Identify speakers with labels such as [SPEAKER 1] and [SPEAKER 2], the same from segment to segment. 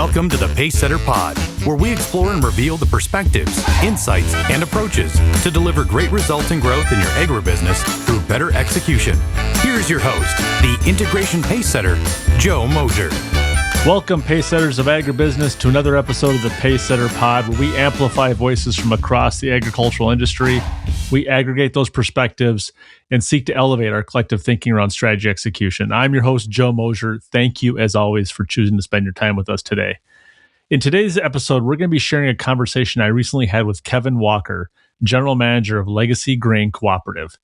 [SPEAKER 1] Welcome to the Pacesetter Pod, where we explore and reveal the perspectives, insights, and approaches to deliver great results and growth in your agribusiness through better execution. Here's your host, the Integration Pacesetter, Joe Mosier.
[SPEAKER 2] Welcome, Pacesetters of Agribusiness, to another episode of the Pacesetter Pod, where we amplify voices from across the agricultural industry. We aggregate those perspectives and seek to elevate our collective thinking around strategy execution. I'm your host, Joe Mosier. Thank you, as always, for choosing to spend your time with us today. In today's episode, we're going to be sharing a conversation I recently had with Kevin Walker, General Manager of Legacy Grain Cooperative.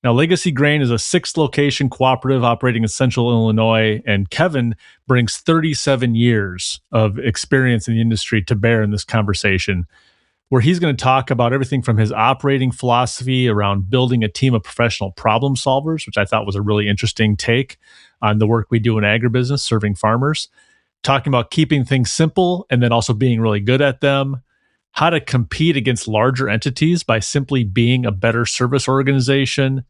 [SPEAKER 2] Now, Legacy Grain is a 6-location cooperative operating in central Illinois, and Kevin brings 37 years of experience in the industry to bear in this conversation, where he's going to talk about everything from his operating philosophy around building a team of professional problem solvers, which I thought was a really interesting take on the work we do in agribusiness, serving farmers, talking about keeping things simple and then also being really good at them, how to compete against larger entities by simply being a better service organization,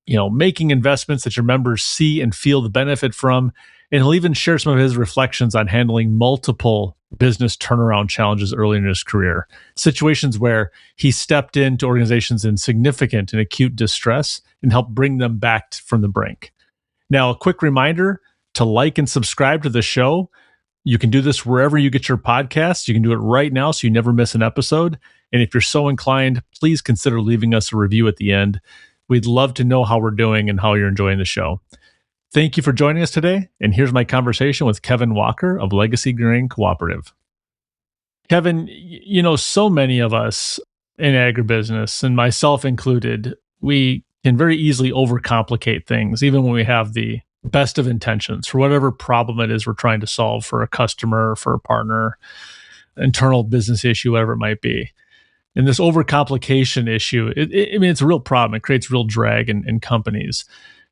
[SPEAKER 2] making investments that your members see and feel the benefit from. And he'll even share some of his reflections on handling multiple business turnaround challenges early in his career, situations where he stepped into organizations in significant and acute distress and helped bring them back from the brink. Now, a quick reminder to like and subscribe to the show. You can do this wherever you get your podcasts. You can do it right now so you never miss an episode. And if you're so inclined, please consider leaving us a review at the end. We'd love to know how we're doing and how you're enjoying the show. Thank you for joining us today. And here's my conversation with Kevin Walker of Legacy Grain Cooperative. Kevin, so many of us in agribusiness, and myself included, we can very easily overcomplicate things, even when we have the best of intentions for whatever problem it is we're trying to solve for a customer, for a partner, internal business issue, whatever it might be. And this overcomplication issue, it's a real problem. It creates real drag in companies.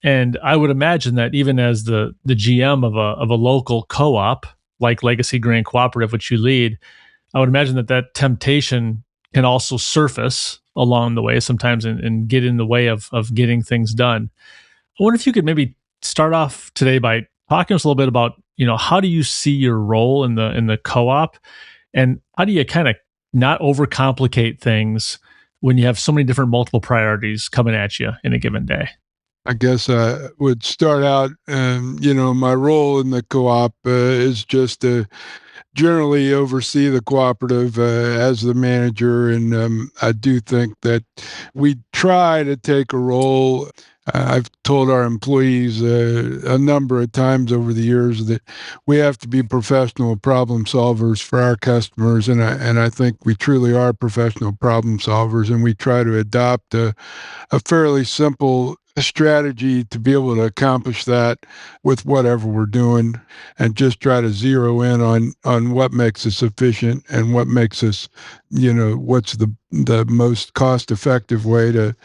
[SPEAKER 2] And I would imagine that even as the GM of a local co-op like Legacy Grain Cooperative, which you lead, I would imagine that temptation can also surface along the way sometimes and get in the way of getting things done. I wonder if you could maybe start off today by talking to us a little bit about, how do you see your role in the co-op, and how do you kind of not overcomplicate things when you have so many different multiple priorities coming at you in a given day?
[SPEAKER 3] I guess I would start out, my role in the co-op is just to generally oversee the cooperative as the manager. And I do think that we try to take a role. I've told our employees a number of times over the years that we have to be professional problem solvers for our customers, and I think we truly are professional problem solvers, and we try to adopt a fairly simple strategy to be able to accomplish that with whatever we're doing, and just try to zero in on what makes us efficient and what makes us, what's the most cost-effective way to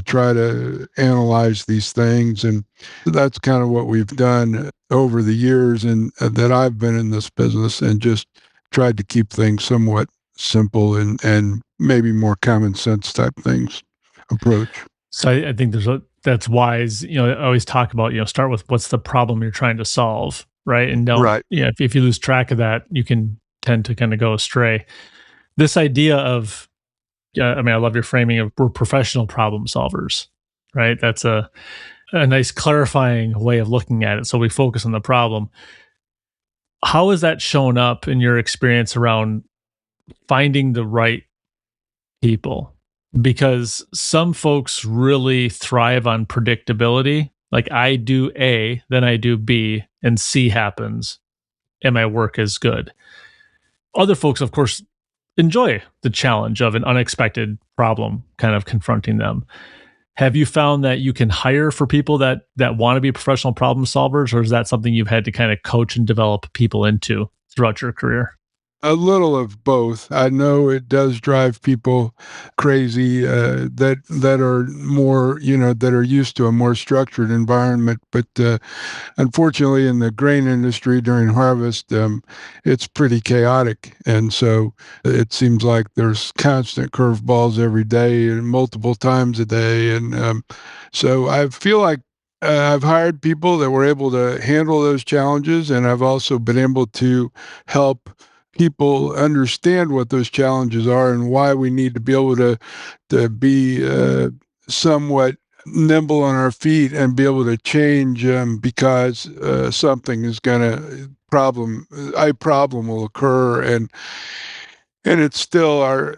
[SPEAKER 3] try to analyze these things. And that's kind of what we've done over the years and that I've been in this business, and just tried to keep things somewhat simple and maybe more common sense type things approach.
[SPEAKER 2] So I think that's wise. I always talk about, start with what's the problem you're trying to solve, right? And don't,
[SPEAKER 3] right.
[SPEAKER 2] If you lose track of that, you can tend to kind of go astray. This idea of, I love your framing of we're professional problem solvers, right? That's a nice clarifying way of looking at it. So we focus on the problem. How has that shown up in your experience around finding the right people? Because some folks really thrive on predictability. Like, I do A, then I do B, and C happens, and my work is good. Other folks, of course, enjoy the challenge of an unexpected problem kind of confronting them. Have you found that you can hire for people that want to be professional problem solvers, or is that something you've had to kind of coach and develop people into throughout your career?
[SPEAKER 3] A little of both. I know it does drive people crazy that are more, that are used to a more structured environment. But unfortunately, in the grain industry during harvest, it's pretty chaotic. And so it seems like there's constant curveballs every day and multiple times a day. And so I feel like I've hired people that were able to handle those challenges, and I've also been able to help people understand what those challenges are and why we need to be able to be somewhat nimble on our feet and be able to change because something is going to a problem will occur, and it's still our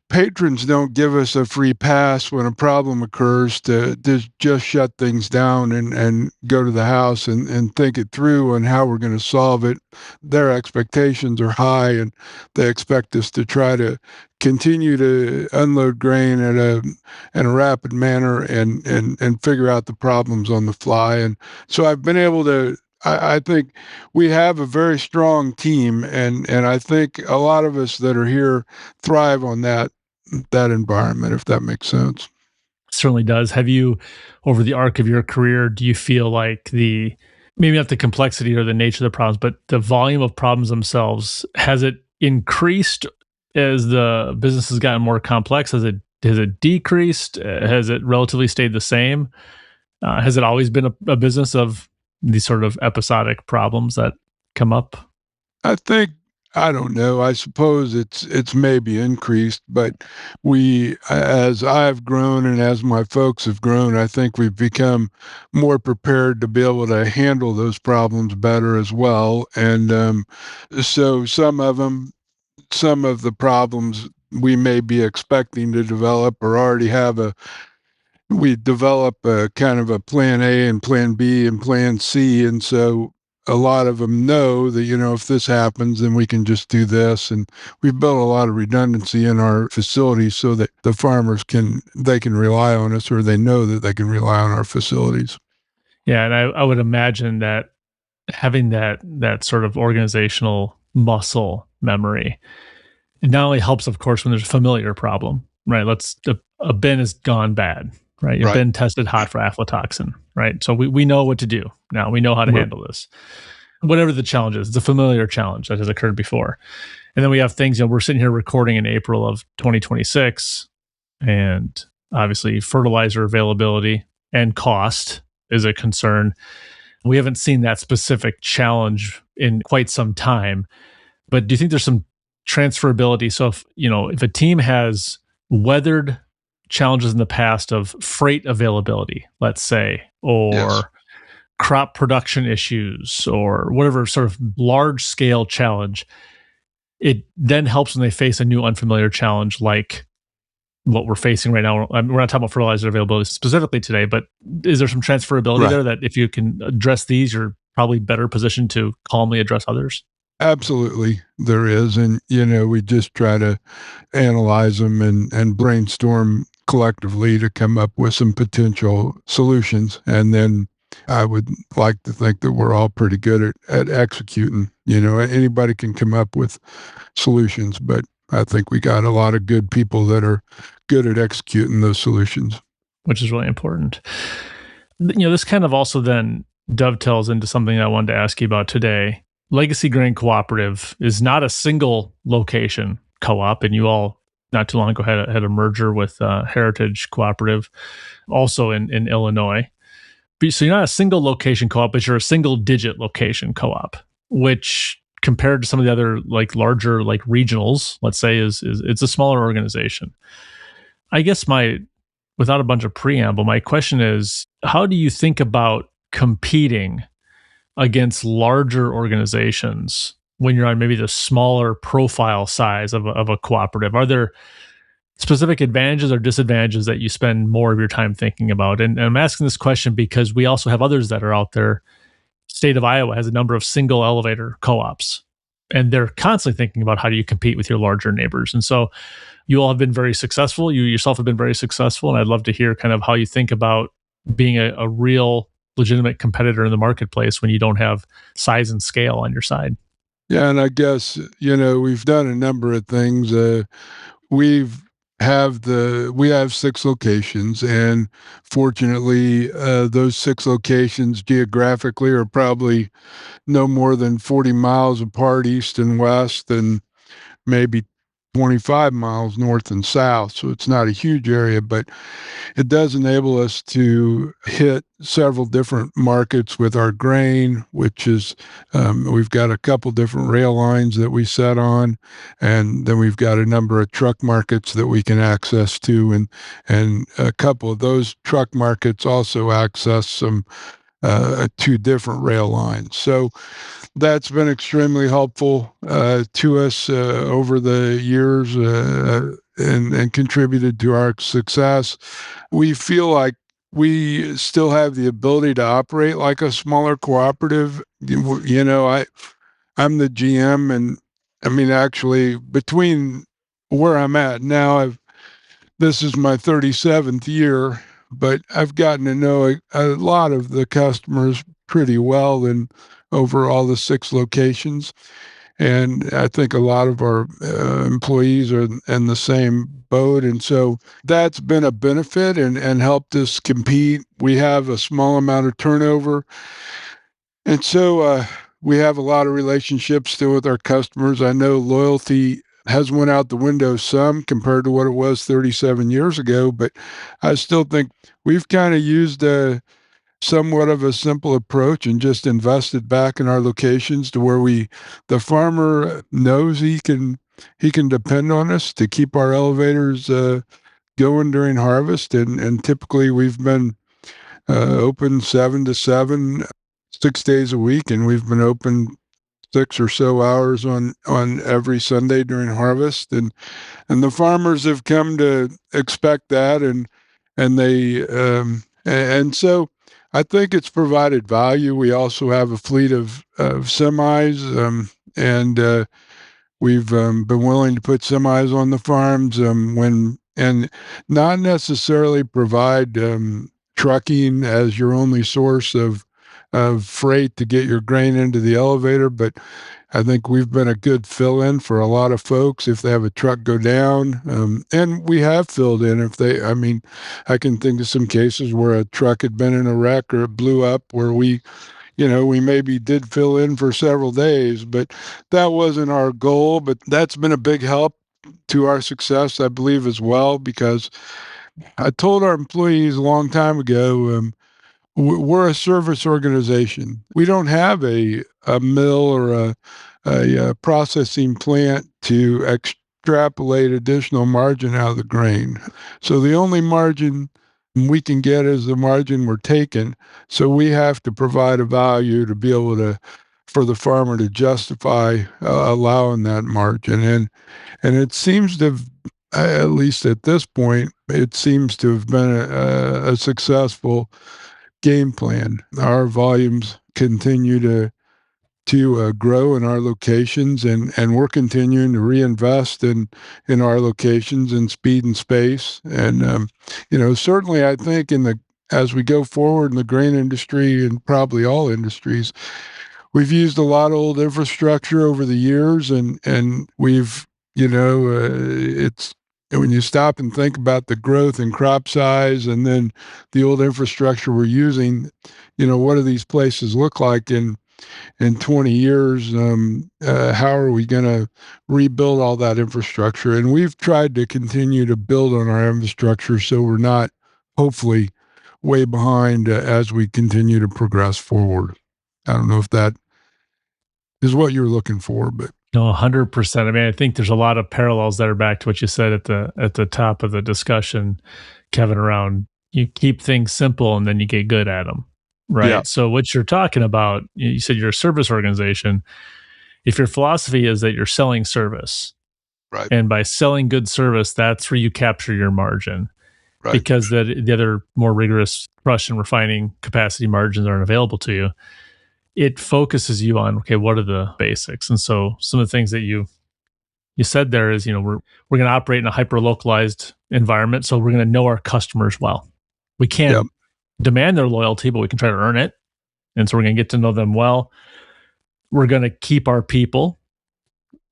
[SPEAKER 3] patrons don't give us a free pass when a problem occurs to just shut things down and go to the house and think it through and how we're going to solve it. Their expectations are high, and they expect us to try to continue to unload grain in a rapid manner and figure out the problems on the fly. And so I've been able to I think we have a very strong team, and I think a lot of us that are here thrive on that environment, if that makes sense.
[SPEAKER 2] Certainly does. Have you, over the arc of your career, do you feel like the maybe not the complexity or the nature of the problems, but the volume of problems themselves, has it increased as the business has gotten more complex? Has it decreased? Has it relatively stayed the same? Has it always been a business of these sort of episodic problems that come up?
[SPEAKER 3] I think I don't know. I suppose it's maybe increased, but we, as I've grown and as my folks have grown, I think we've become more prepared to be able to handle those problems better as well. And so some of the problems we may be expecting to develop or already have we develop a kind of a plan A and plan B and plan C. And so a lot of them know that, if this happens, then we can just do this. And we've built a lot of redundancy in our facilities so that the farmers they can rely on us, or they know that they can rely on our facilities.
[SPEAKER 2] Yeah, and I would imagine that having that sort of organizational muscle memory, it not only helps, of course, when there's a familiar problem, right? A bin has gone bad, right? Your
[SPEAKER 3] Right.
[SPEAKER 2] bin tested hot for aflatoxin, right? So we know what to do now. We know how to
[SPEAKER 3] Right.
[SPEAKER 2] handle this. Whatever the challenge is, it's a familiar challenge that has occurred before. And then we have things, we're sitting here recording in April of 2026, and obviously fertilizer availability and cost is a concern. We haven't seen that specific challenge in quite some time. But do you think there's some transferability? So if a team has weathered challenges in the past of freight availability, let's say,
[SPEAKER 3] Yes.
[SPEAKER 2] or crop production issues, or whatever sort of large scale challenge, it then helps when they face a new unfamiliar challenge like what we're facing right now. We're not talking about fertilizer availability specifically today, but is there some transferability
[SPEAKER 3] Right.
[SPEAKER 2] there that if you can address these, you're probably better positioned to calmly address others?
[SPEAKER 3] Absolutely, there is. And, we just try to analyze them and brainstorm collectively to come up with some potential solutions. And then I would like to think that we're all pretty good at executing. Anybody can come up with solutions, but I think we got a lot of good people that are good at executing those solutions.
[SPEAKER 2] Which is really important. This kind of also then dovetails into something I wanted to ask you about today. Legacy Grain Cooperative is not a single location co-op, and you all not too long ago had a merger with Heritage Cooperative, also in Illinois. So you're not a single location co-op, but you're a single digit location co-op, which compared to some of the other like larger like regionals, let's say, is it's a smaller organization. I guess without a bunch of preamble, my question is, how do you think about competing against larger organizations when you're on maybe the smaller profile size of a cooperative? Are there specific advantages or disadvantages that you spend more of your time thinking about? And I'm asking this question because we also have others that are out there. State of Iowa has a number of single elevator co-ops, and they're constantly thinking about how do you compete with your larger neighbors. And so you all have been very successful. You yourself have been very successful. And I'd love to hear kind of how you think about being a real legitimate competitor in the marketplace when you don't have size and scale on your side.
[SPEAKER 3] Yeah, and I guess, we've done a number of things. We've we have 6 locations, and fortunately, those 6 locations geographically are probably no more than 40 miles apart, east and west, and maybe 25 miles north and south. So it's not a huge area, but it does enable us to hit several different markets with our grain, which is we've got a couple different rail lines that we set on, and then we've got a number of truck markets that we can access to, and a couple of those truck markets also access some two different rail lines. So that's been extremely helpful to us over the years and contributed to our success. We feel like we still have the ability to operate like a smaller cooperative. I'm the GM, and I mean, actually, between where I'm at now, this is my 37th year, but I've gotten to know a lot of the customers pretty well in over all the 6 locations. And I think a lot of our employees are in the same boat. And so that's been a benefit and helped us compete. We have a small amount of turnover. And so we have a lot of relationships still with our customers. I know loyalty has went out the window some compared to what it was 37 years ago, but I still think we've kind of used a somewhat of a simple approach and just invested back in our locations to where the farmer knows he can depend on us to keep our elevators going during harvest, and typically we've been open 7 to 7, 6 days a week, and we've been open 6 or so hours on every Sunday during harvest, and the farmers have come to expect that, and they and so I think it's provided value. We also have a fleet of semis, and we've been willing to put semis on the farms when and not necessarily provide trucking as your only source of freight to get your grain into the elevator, but I think we've been a good fill-in for a lot of folks if they have a truck go down. And we have filled in I mean, I can think of some cases where a truck had been in a wreck or it blew up where we maybe did fill in for several days, but that wasn't our goal. But that's been a big help to our success, I believe, as well, because I told our employees a long time ago, we're a service organization. We don't have a mill or a processing plant to extrapolate additional margin out of the grain. So the only margin we can get is the margin we're taking. So we have to provide a value to be able for the farmer to justify allowing that margin. And it seems to have, at least at this point, it seems to have been a successful game plan. Our volumes continue to grow in our locations, and we're continuing to reinvest in our locations in speed and space. And certainly, I think as we go forward in the grain industry and probably all industries, we've used a lot of old infrastructure over the years, and we've it's when you stop and think about the growth in crop size and then the old infrastructure we're using, what do these places look like in 20 years? How are we going to rebuild all that infrastructure? And we've tried to continue to build on our infrastructure so we're not, hopefully, way behind as we continue to progress forward. I don't know if that is what you're looking for, but
[SPEAKER 2] No, 100%. I mean, I think there's a lot of parallels that are back to what you said at the top of the discussion, Kevin, around you keep things simple and then you get good at them, right?
[SPEAKER 3] yeah,
[SPEAKER 2] So what you're talking about, you said you're a service organization. If your philosophy is that you're selling service,
[SPEAKER 3] right,
[SPEAKER 2] and by selling good service, that's where you capture your margin,
[SPEAKER 3] right,
[SPEAKER 2] because the other more rigorous crush and refining capacity margins aren't available to you. It focuses you on, okay, what are the basics? And so some of the things that you said there is, we're going to operate in a hyper localized environment, so we're going to know our customers well. We can't
[SPEAKER 3] yep,
[SPEAKER 2] demand their loyalty, but we can try to earn it. And so we're going to get to know them well. We're going to keep our people,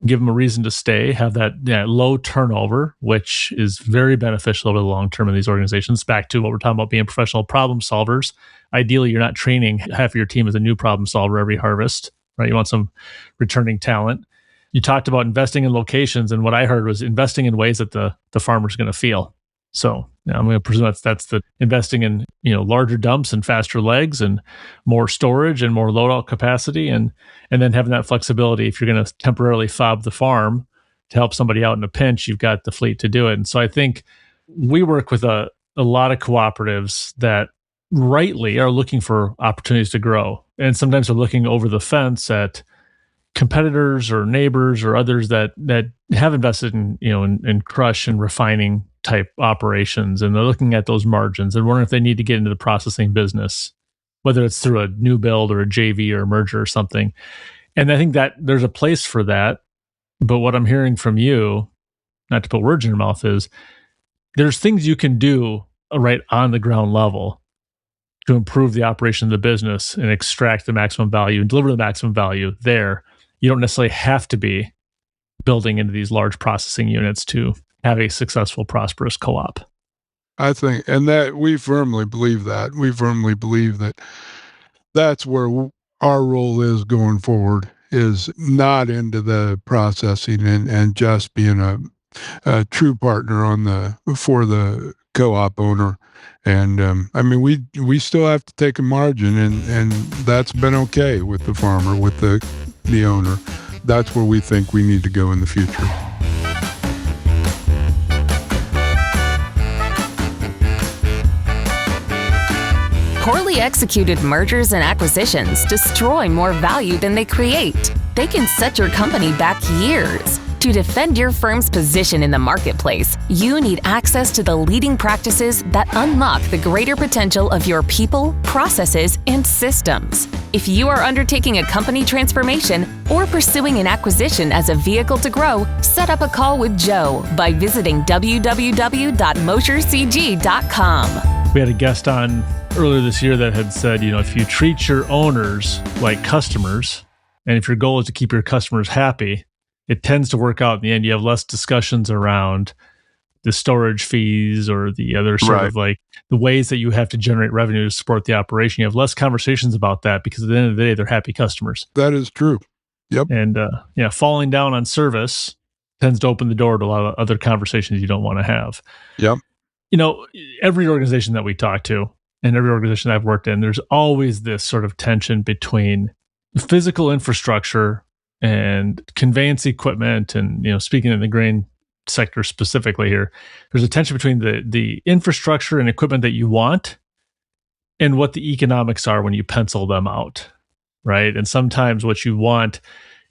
[SPEAKER 2] give them a reason to stay, have that low turnover, which is very beneficial over the long term in these organizations. Back to what we're talking about, being professional problem solvers. Ideally, you're not training half of your team as a new problem solver every harvest, right? You want some returning talent. You talked about investing in locations, and what I heard was investing in ways that the farmer's going to feel. So I'm going to presume that's the investing in larger dumps and faster legs and more storage and more load out capacity, and then having that flexibility. If you're going to temporarily fob the farm to help somebody out in a pinch, you've got the fleet to do it. And so I think we work with a lot of cooperatives that rightly are looking for opportunities to grow, and sometimes are looking over the fence at competitors or neighbors or others that have invested in crush and refining type operations, and they're looking at those margins and wondering if they need to get into the processing business, whether it's through a new build or a JV or a merger or something. And I think that there's a place for that. But what I'm hearing from you, not to put words in your mouth, is there's things you can do right on the ground level to improve the operation of the business and extract the maximum value and deliver the maximum value there. You don't necessarily have to be building into these large processing units to have a successful, prosperous co-op.
[SPEAKER 3] I think, and that we firmly believe that. We firmly believe that that's where our role is going forward, is not into the processing and just being a true partner for the co-op owner. And I mean, we still have to take a margin, and that's been okay with the farmer, with the owner. That's where we think we need to go in the future.
[SPEAKER 4] Poorly executed mergers and acquisitions destroy more value than they create. They can set your company back years. To defend your firm's position in the marketplace, you need access to the leading practices that unlock the greater potential of your people, processes, and systems. If you are undertaking a company transformation or pursuing an acquisition as a vehicle to grow, set up a call with Joe by visiting www.moshercg.com.
[SPEAKER 2] We had a guest on earlier this year that had said, if you treat your owners like customers, and if your goal is to keep your customers happy, it tends to work out in the end. You have less discussions around the storage fees or the other sort of like the ways that you have to generate revenue to support the operation. You have less conversations about that because at the end of the day, they're happy customers.
[SPEAKER 3] That is true. Yep.
[SPEAKER 2] And falling down on service tends to open the door to a lot of other conversations you don't want to have.
[SPEAKER 3] Yep.
[SPEAKER 2] Every organization that we talk to and every organization I've worked in, there's always this sort of tension between physical infrastructure and conveyance equipment. And, speaking in the grain sector specifically here, there's a tension between the infrastructure and equipment that you want and what the economics are when you pencil them out, right? And sometimes what you want,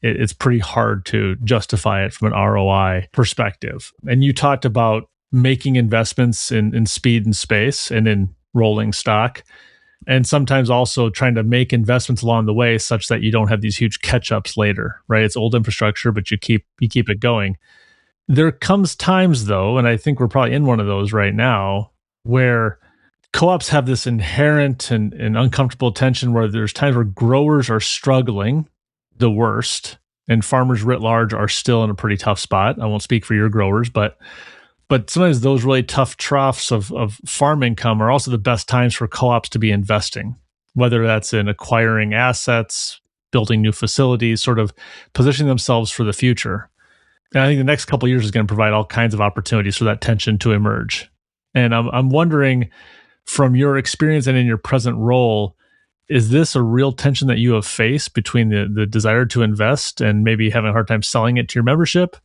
[SPEAKER 2] it's pretty hard to justify it from an ROI perspective. And you talked about making investments in speed and space and in rolling stock, and sometimes also trying to make investments along the way such that you don't have these huge catch-ups later, right? It's old infrastructure, but you keep it going. There comes times, though, and I think we're probably in one of those right now, where co-ops have this inherent and uncomfortable tension where there's times where growers are struggling the worst, and farmers writ large are still in a pretty tough spot. I won't speak for your growers, but sometimes those really tough troughs of farm income are also the best times for co-ops to be investing, whether that's in acquiring assets, building new facilities, sort of positioning themselves for the future. And I think the next couple of years is going to provide all kinds of opportunities for that tension to emerge. And I'm wondering, from your experience and in your present role, is this a real tension that you have faced between the desire to invest and maybe having a hard time selling it to your membership?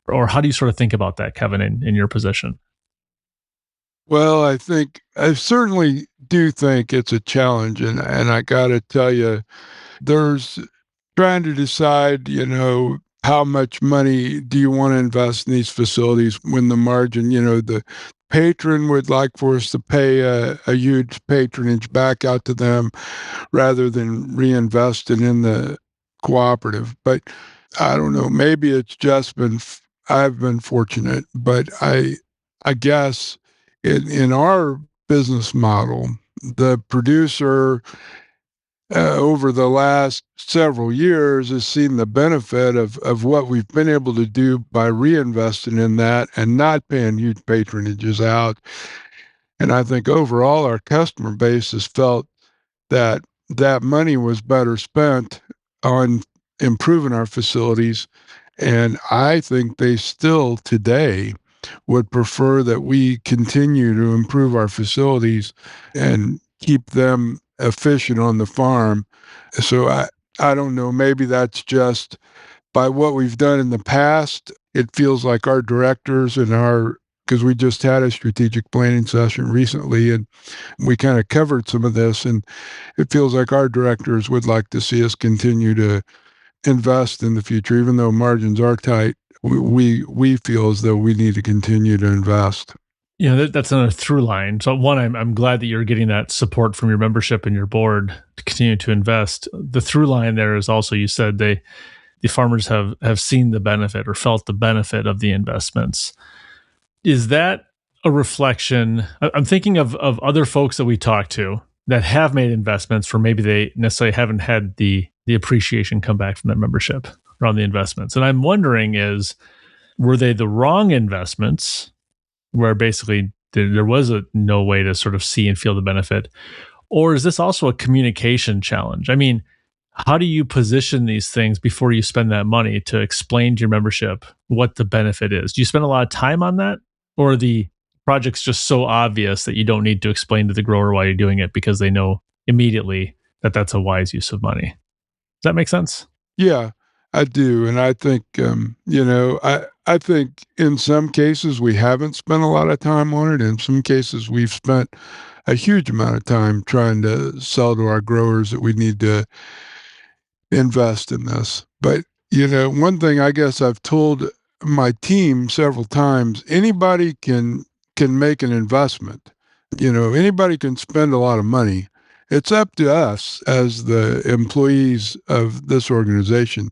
[SPEAKER 2] Or how do you sort of think about that, Kevin, in your position?
[SPEAKER 3] Well, I certainly do think it's a challenge. And I got to tell you, there's trying to decide, how much money do you want to invest in these facilities when the margin, the patron would like for us to pay a huge patronage back out to them rather than reinvest it in the cooperative. But I don't know, maybe it's just I've been fortunate, but I guess in our business model, the producer over the last several years has seen the benefit of what we've been able to do by reinvesting in that and not paying huge patronages out. And I think overall our customer base has felt that money was better spent on improving our facilities And I think they still today would prefer that we continue to improve our facilities and keep them efficient on the farm. So I don't know, maybe that's just by what we've done in the past. It feels like our directors and because we just had a strategic planning session recently and we kind of covered some of this, and it feels like our directors would like to see us continue to invest in the future, even though margins are tight. We feel as though we need to continue to invest.
[SPEAKER 2] That's another through line. So one, I'm glad that you're getting that support from your membership and your board to continue to invest. The through line there is also, you said the farmers have seen the benefit or felt the benefit of the investments. Is that a reflection? I'm thinking of other folks that we talk to that have made investments for maybe they necessarily haven't had the appreciation come back from that membership around the investments. And I'm wondering were they the wrong investments where basically there was no way to sort of see and feel the benefit? Or is this also a communication challenge? I mean, how do you position these things before you spend that money to explain to your membership what the benefit is? Do you spend a lot of time on that? Or are the project's just so obvious that you don't need to explain to the grower why you're doing it because they know immediately that that's a wise use of money? Does that make sense?
[SPEAKER 3] Yeah, I do. And I think, I think in some cases we haven't spent a lot of time on it. In some cases, we've spent a huge amount of time trying to sell to our growers that we need to invest in this. But, one thing I guess I've told my team several times, anybody can make an investment. Anybody can spend a lot of money. It's up to us as the employees of this organization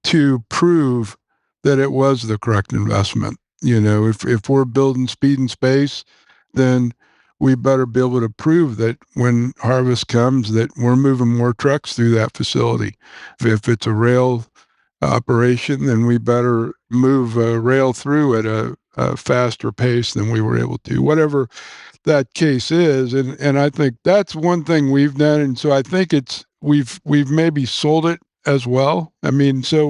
[SPEAKER 3] to prove that it was the correct investment. If we're building speed and space, then we better be able to prove that when harvest comes that we're moving more trucks through that facility. If it's a rail operation, then we better move a rail through at a faster pace than we were able to, whatever that case is. And I think that's one thing we've done. And so I think we've maybe sold it as well. I mean, so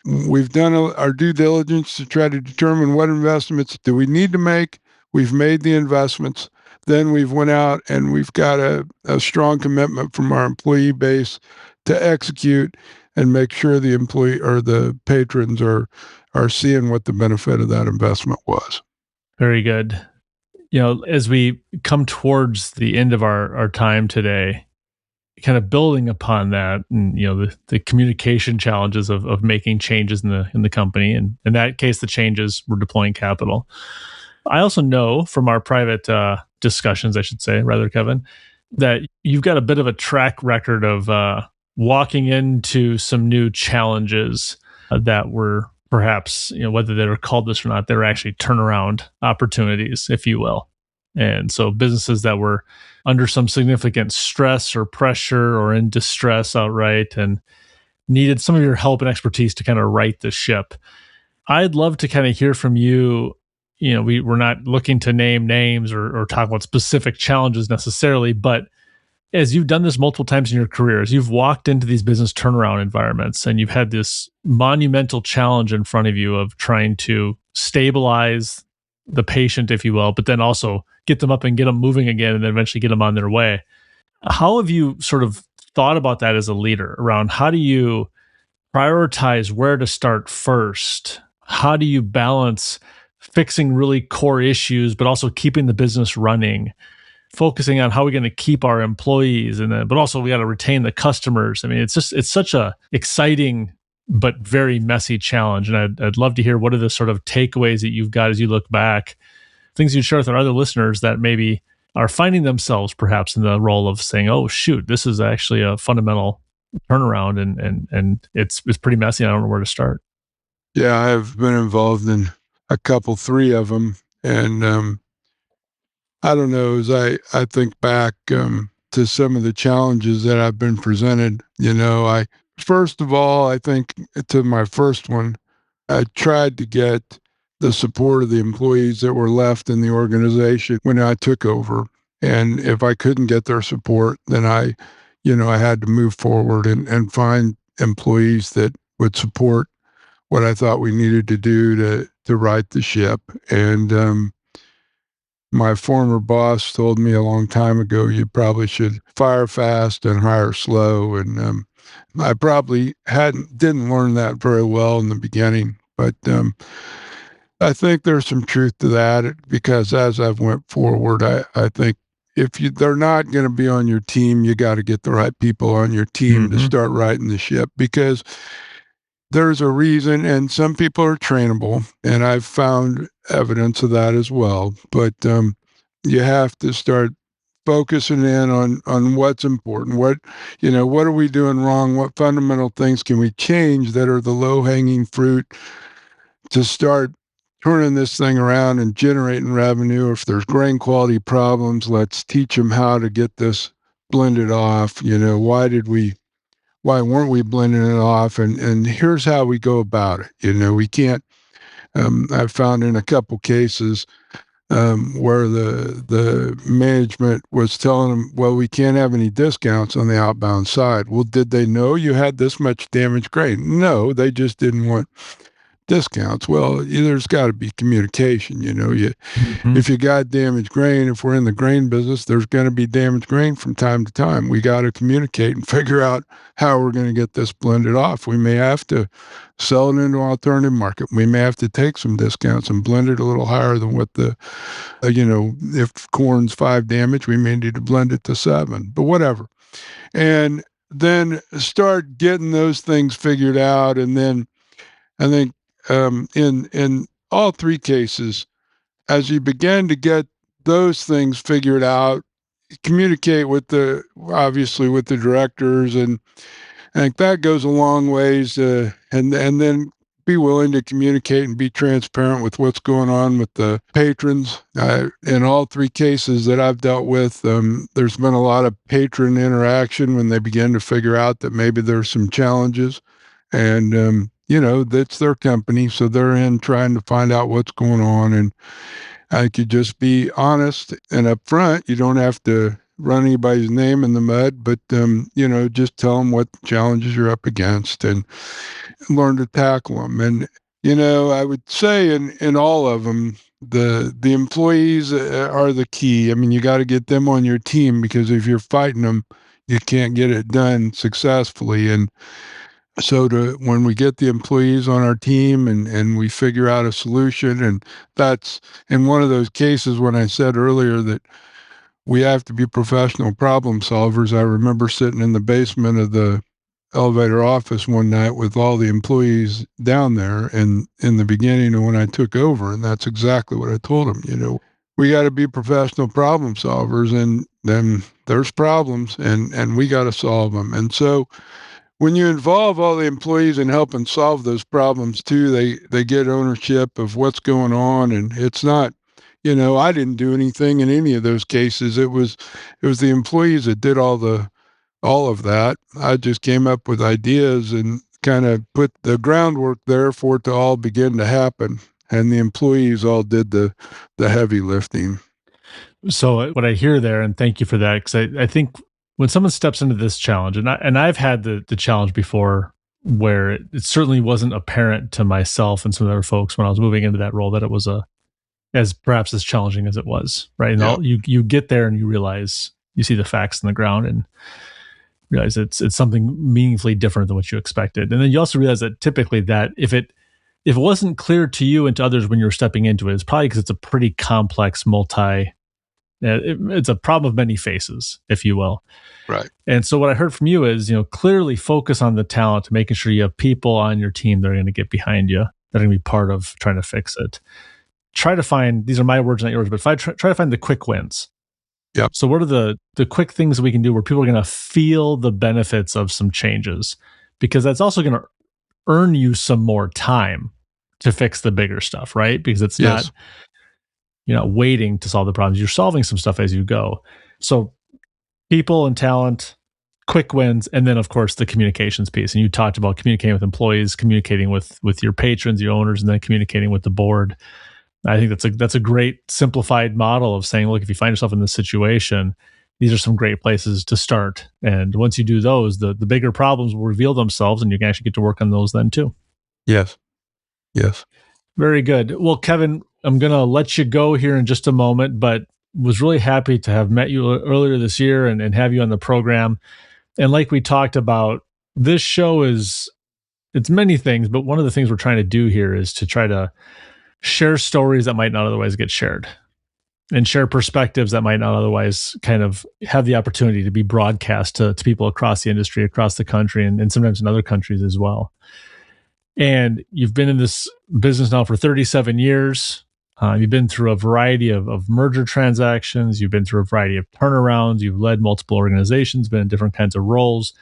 [SPEAKER 3] we've done our due diligence to try to determine what investments do we need to make. We've made the investments. Then we've went out and we've got a strong commitment from our employee base to execute and make sure the employee or the patrons are seeing what the benefit of that investment was.
[SPEAKER 2] Very good. As we come towards the end of our time today, kind of building upon that, and the communication challenges of making changes in the company, and in that case, the changes were deploying capital. I also know from our private discussions, I should say, rather, Kevin, that you've got a bit of a track record of walking into some new challenges that were perhaps, whether they were called this or not, they were actually turnaround opportunities, if you will. And so businesses that were under some significant stress or pressure or in distress outright and needed some of your help and expertise to kind of right the ship. I'd love to kind of hear from you. We're not looking to name names or talk about specific challenges necessarily, but as you've done this multiple times in your career, as you've walked into these business turnaround environments and you've had this monumental challenge in front of you of trying to stabilize the patient, if you will, but then also get them up and get them moving again and then eventually get them on their way. How have you sort of thought about that as a leader around how do you prioritize where to start first? How do you balance fixing really core issues, but also keeping the business running? Focusing on how we're going to keep our employees, but also we got to retain the customers. I mean, it's such a exciting but very messy challenge. And I'd love to hear what are the sort of takeaways that you've got as you look back, things you'd share with our other listeners that maybe are finding themselves perhaps in the role of saying, "Oh shoot, this is actually a fundamental turnaround, and it's pretty messy. I don't know where to start."
[SPEAKER 3] Yeah, I have been involved in three of them, and I don't know, as I think back to some of the challenges that I've been presented, first of all, I think to my first one, I tried to get the support of the employees that were left in the organization when I took over. And if I couldn't get their support, then I had to move forward and find employees that would support what I thought we needed to do to right the ship. And my former boss told me a long time ago, you probably should fire fast and hire slow. And I probably didn't learn that very well in the beginning, but I think there's some truth to that because as I've went forward, I think if they're not going to be on your team, you got to get the right people on your team to start righting the ship, because there's a reason, and some people are trainable, and I've found evidence of that as well. But you have to start focusing in on what's important. What are we doing wrong? What fundamental things can we change that are the low-hanging fruit to start turning this thing around and generating revenue? If there's grain quality problems, let's teach them how to get this blended off. Why weren't we blending it off? And here's how we go about it. We can't, I've found in a couple cases where the management was telling them, well, we can't have any discounts on the outbound side. Well, did they know you had this much damaged grain? No, they just didn't want discounts. Well, there's got to be communication. If you got damaged grain, if we're in the grain business, there's going to be damaged grain from time to time. We got to communicate and figure out how we're going to get this blended off. We may have to sell it into an alternative market. We may have to take some discounts and blend it a little higher than what if corn's 5 damage, we may need to blend it to 7, but whatever. And then start getting those things figured out. And then I think in all 3 cases, as you begin to get those things figured out, communicate obviously with the directors, and I think that goes a long ways. And then be willing to communicate and be transparent with what's going on with the patrons. In all 3 cases that I've dealt with, there's been a lot of patron interaction when they begin to figure out that maybe there's some challenges. And that's their company, so they're in trying to find out what's going on. And I could just be honest and upfront. You don't have to run anybody's name in the mud, but just tell them what challenges you're up against and learn to tackle them. And I would say in all of them, the employees are the key. I mean, you got to get them on your team, because if you're fighting them, you can't get it done successfully. And so when we get the employees on our team and we figure out a solution, and that's in one of those cases when I said earlier that we have to be professional problem solvers. I remember sitting in the basement of the elevator office one night with all the employees down there, and in the beginning and when I took over, and that's exactly what I told them. We got to be professional problem solvers, and then there's problems, and we got to solve them. And so when you involve all the employees in helping solve those problems too, they get ownership of what's going on. And it's not, I didn't do anything in any of those cases. It was the employees that did all of that. I just came up with ideas and kind of put the groundwork there for it to all begin to happen. And the employees all did the heavy lifting.
[SPEAKER 2] So what I hear there, and thank you for that, because I think when someone steps into this challenge, and I've had the challenge before where it certainly wasn't apparent to myself and some of the other folks when I was moving into that role that it was as challenging as it was, right? And you get there and you realize, you see the facts in the ground and realize it's something meaningfully different than what you expected. And then you also realize that typically that if it wasn't clear to you and to others when you were stepping into it, it's probably because it's a pretty complex it's a problem of many faces, if you will.
[SPEAKER 3] Right.
[SPEAKER 2] And so what I heard from you is, clearly focus on the talent, making sure you have people on your team that are going to get behind you, that are going to be part of trying to fix it. Try to find, these are my words, not yours, but try to find the quick wins.
[SPEAKER 3] Yep.
[SPEAKER 2] So what are the quick things that we can do where people are going to feel the benefits of some changes? Because that's also going to earn you some more time to fix the bigger stuff, right? Because it's not, you're not waiting to solve the problems. You're solving some stuff as you go. So people and talent, quick wins, and then, of course, the communications piece. And you talked about communicating with employees, communicating with your patrons, your owners, and then communicating with the board. I think that's a great simplified model of saying, look, if you find yourself in this situation, these are some great places to start. And once you do those, the bigger problems will reveal themselves, and you can actually get to work on those then too.
[SPEAKER 3] Yes. Yes.
[SPEAKER 2] Very good. Well, Kevin, I'm going to let you go here in just a moment, but was really happy to have met you earlier this year and have you on the program. And like we talked about, this show it's many things, but one of the things we're trying to do here is to try to share stories that might not otherwise get shared and share perspectives that might not otherwise kind of have the opportunity to be broadcast to people across the industry, across the country, and sometimes in other countries as well. And you've been in this business now for 37 years. You've been through a variety of merger transactions. You've been through a variety of turnarounds. You've led multiple organizations, been in different kinds of roles.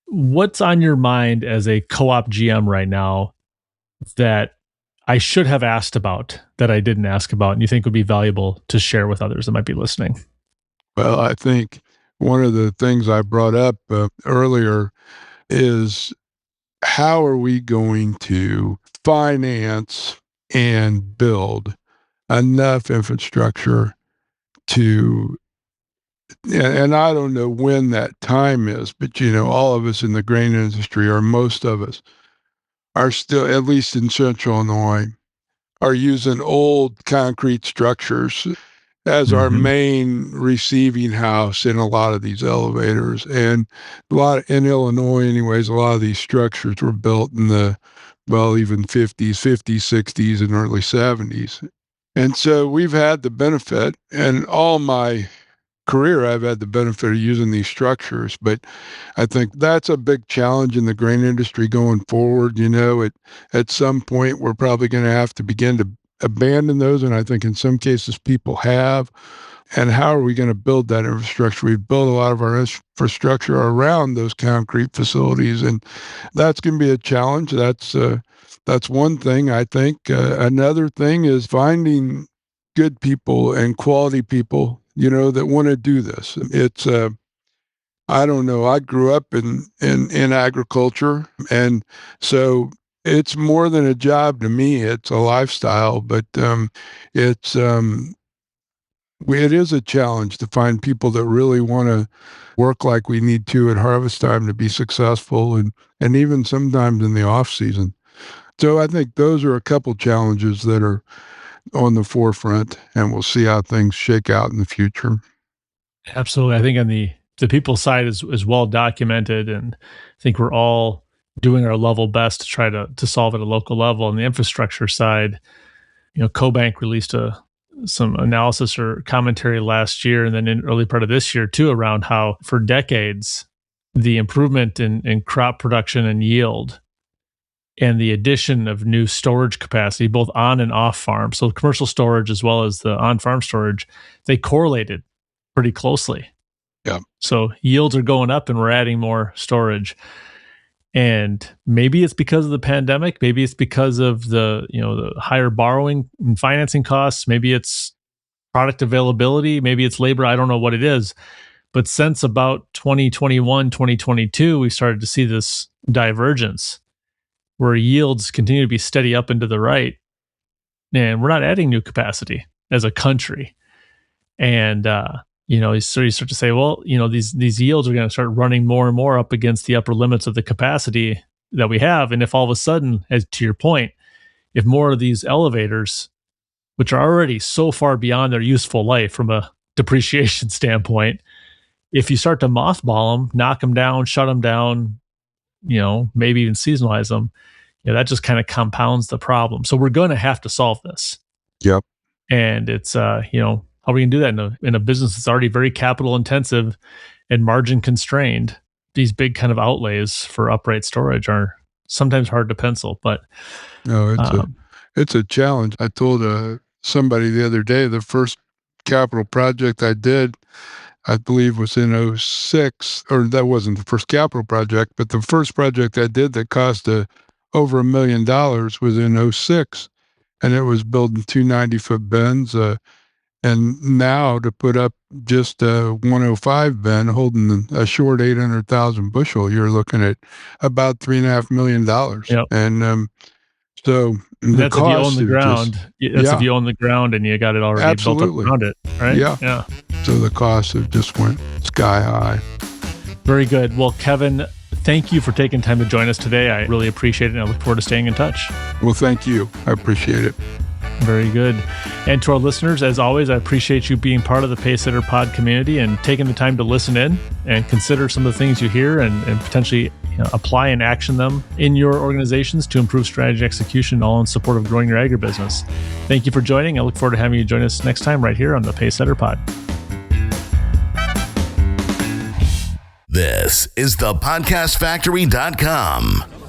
[SPEAKER 2] What's on your mind as a co-op GM right now that I should have asked about that I didn't ask about and you think would be valuable to share with others that might be listening?
[SPEAKER 3] Well, I think one of the things I brought up earlier is how are we going to finance and build enough infrastructure to, and I don't know when that time is, but all of us in the grain industry, or most of us, are still, at least in Central Illinois, are using old concrete structures as our main receiving house in a lot of these elevators. And in Illinois anyways, a lot of these structures were built in the, even 50s, 60s, and early 70s. And so we've had the benefit, and all my career, I've had the benefit of using these structures, but I think that's a big challenge in the grain industry going forward. At some point, we're probably going to have to begin to abandon those, and I think in some cases people have. And how are we going to build that infrastructure? We've built a lot of our infrastructure around those concrete facilities, and that's going to be a challenge. That's one thing, I think. Another thing is finding good people and quality people that want to do this. It's, I don't know, I grew up in agriculture, and so it's more than a job to me. It's a lifestyle, but it is a challenge to find people that really want to work like we need to at harvest time to be successful, and even sometimes in the off season. So I think those are a couple challenges that are on the forefront, and we'll see how things shake out in the future.
[SPEAKER 2] Absolutely. I think on the people side is well documented, and I think we're all doing our level best to try to solve at a local level. On the infrastructure side, CoBank released some analysis or commentary last year, and then in early part of this year too, around how for decades the improvement in crop production and yield and the addition of new storage capacity, both on and off farm, so commercial storage as well as the on-farm storage, they correlated pretty closely.
[SPEAKER 3] Yeah.
[SPEAKER 2] So yields are going up and we're adding more storage. And maybe it's because of the pandemic, maybe it's because of the higher borrowing and financing costs, maybe it's product availability, maybe it's labor, I don't know what it is. But since about 2021, 2022, we started to see this divergence where yields continue to be steady up and to the right, and we're not adding new capacity as a country. And you start to say, well, these yields are going to start running more and more up against the upper limits of the capacity that we have. And if all of a sudden, as to your point, if more of these elevators, which are already so far beyond their useful life from a depreciation standpoint, if you start to mothball them, knock them down, shut them down, maybe even seasonalize them, that just kind of compounds the problem. So we're going to have to solve this.
[SPEAKER 3] Yep.
[SPEAKER 2] And it's, how are we going to do that in a business that's already very capital intensive and margin constrained? These big kind of outlays for upright storage are sometimes hard to pencil, but
[SPEAKER 3] no, it's a challenge. I told somebody the other day, the first capital project I did, I believe was in 2006, or that wasn't the first capital project, but the first project I did that cost over $1 million was in 2006, and it was building 2 90-foot bins. And now to put up just a 105 bin holding a short 800,000 bushel, you're looking at about $3.5 million.
[SPEAKER 2] Yep.
[SPEAKER 3] And so
[SPEAKER 2] that's if you own the ground. That's if you own the ground and you got it already built up around it, right?
[SPEAKER 3] Yeah. So the costs have just went sky high.
[SPEAKER 2] Very good. Well, Kevin, thank you for taking time to join us today. I really appreciate it, and I look forward to staying in touch.
[SPEAKER 3] Well, thank you. I appreciate it.
[SPEAKER 2] Very good. And to our listeners, as always, I appreciate you being part of the Pacesetter Pod community and taking the time to listen in and consider some of the things you hear and potentially apply and action them in your organizations to improve strategy execution, all in support of growing your agribusiness. Thank you for joining. I look forward to having you join us next time right here on the Pacesetter Pod.
[SPEAKER 5] This is the podcastfactory.com.